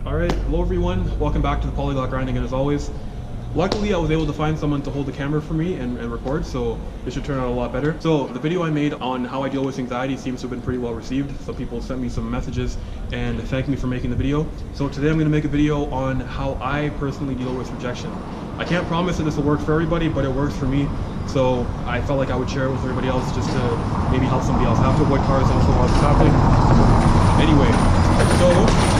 Alright, hello everyone, welcome back to the Polyglot grind again as always. Luckily I was able to find someone to hold the camera for me and record, so this should turn out a lot better. So the video I made on how I deal with anxiety seems to have been pretty well received. Some people sent me some messages and thanked me for making the video. So today I'm going to make a video on how I personally deal with rejection. I can't promise that this will work for everybody, but it works for me. So I felt like I would share it with everybody else just to maybe help somebody else. I have to avoid cars also while it's happening. Anyway, so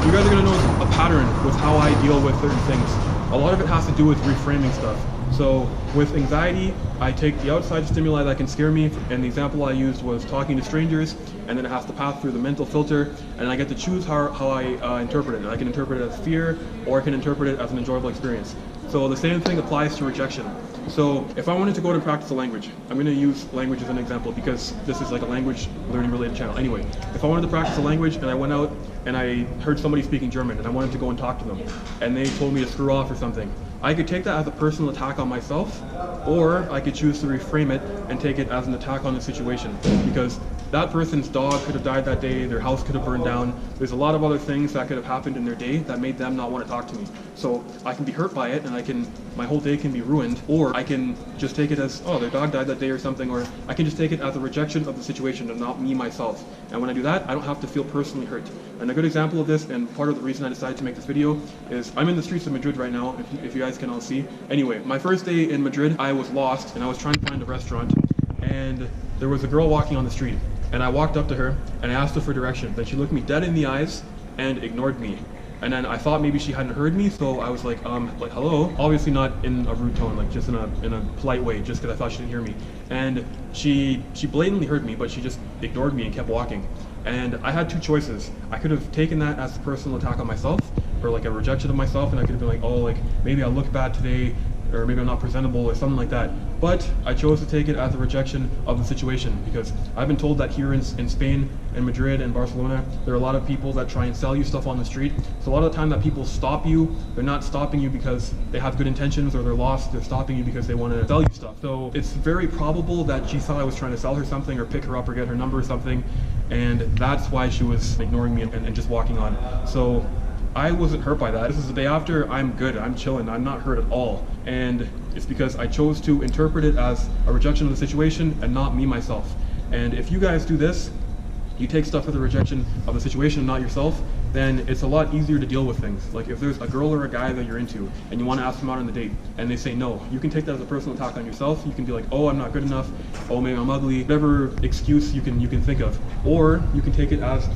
you guys are going to notice a pattern with how I deal with certain things. A lot of it has to do with reframing stuff. So with anxiety, I take the outside stimuli that can scare me, and the example I used was talking to strangers, and then it has to pass through the mental filter, and I get to choose how I interpret it. I can interpret it as fear, or I can interpret it as an enjoyable experience. So the same thing applies to rejection. So if I wanted to go to practice a language, I'm going to use language as an example because this is like a language learning related channel. Anyway, if I wanted to practice a language and I went out and I heard somebody speaking German and I wanted to go and talk to them and they told me to screw off or something, I could take that as a personal attack on myself, or I could choose to reframe it and take it as an attack on the situation, because that person's dog could have died that day, their house could have burned down, there's a lot of other things that could have happened in their day that made them not want to talk to me. So I can be hurt by it and my whole day can be ruined, or I can just take it as, oh, their dog died that day or something, or I can just take it as a rejection of the situation and not me myself. And when I do that, I don't have to feel personally hurt. And a good example of this, and part of the reason I decided to make this video, is I'm in the streets of Madrid right now, if you guys can all see. Anyway, my first day in Madrid, I was lost and I was trying to find a restaurant, and there was a girl walking on the street. And I walked up to her and I asked her for directions. Then she looked me dead in the eyes and ignored me. And then I thought maybe she hadn't heard me, so I was like hello. Obviously not in a rude tone, like just in a polite way, just because I thought she didn't hear me. And she blatantly heard me, but she just ignored me and kept walking. And I had two choices. I could have taken that as a personal attack on myself, or like a rejection of myself, and I could have been like, oh, like maybe I look bad today, or maybe I'm not presentable or something like that. But I chose to take it as a rejection of the situation, because I've been told that here in Spain and Madrid and Barcelona, there are a lot of people that try and sell you stuff on the street. So a lot of the time that people stop you, they're not stopping you because they have good intentions or they're lost, they're stopping you because they want to sell you stuff. So it's very probable that she thought I was trying to sell her something or pick her up or get her number or something, and that's why she was ignoring me and just walking on. So I wasn't hurt by that. This is the day after. I'm good, I'm chilling, I'm not hurt at all. And it's because I chose to interpret it as a rejection of the situation and not me myself. And if you guys do this, you take stuff as a rejection of the situation and not yourself, then it's a lot easier to deal with things. Like if there's a girl or a guy that you're into and you want to ask them out on the date and they say no, you can take that as a personal attack on yourself. You can be like, oh, I'm not good enough, oh, maybe I'm ugly, whatever excuse you can think of. Or you can take it as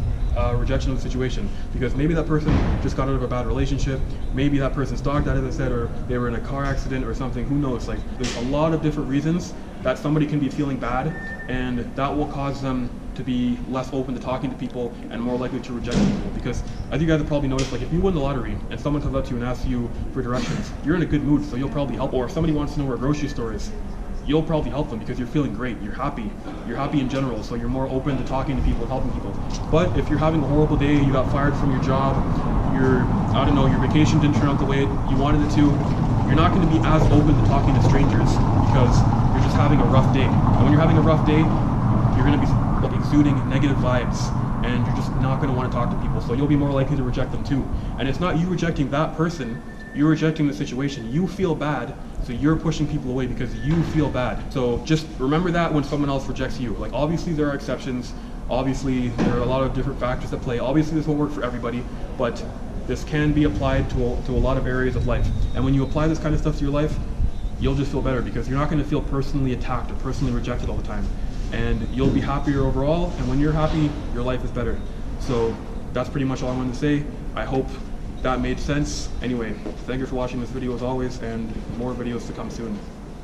rejection of the situation, because maybe that person just got out of a bad relationship, maybe that person's dog died, as I said, or they were in a car accident or something, who knows. Like there's a lot of different reasons that somebody can be feeling bad, and that will cause them to be less open to talking to people and more likely to reject people. Because as you guys have probably noticed, like if you win the lottery and someone comes up to you and asks you for directions, you're in a good mood, so you'll probably help. Or if somebody wants to know where a grocery store is, you'll probably help them because you're feeling great, you're happy in general, so you're more open to talking to people and helping people. But if you're having a horrible day, you got fired from your job, I don't know, your vacation didn't turn out the way you wanted it to, you're not going to be as open to talking to strangers because you're just having a rough day. And when you're having a rough day, you're going to be like exuding negative vibes, and you're just not going to want to talk to people, so you'll be more likely to reject them too. And it's not you rejecting that person, you're rejecting the situation. You feel bad, so you're pushing people away because you feel bad. So just remember that when someone else rejects you. Like obviously there are exceptions, obviously there are a lot of different factors at play, obviously this won't work for everybody, but this can be applied to a lot of areas of life. And when you apply this kind of stuff to your life, you'll just feel better because you're not going to feel personally attacked or personally rejected all the time. And you'll be happier overall, and when you're happy, your life is better. So that's pretty much all I wanted to say. I hope that made sense. Anyway, thank you for watching this video as always, and more videos to come soon.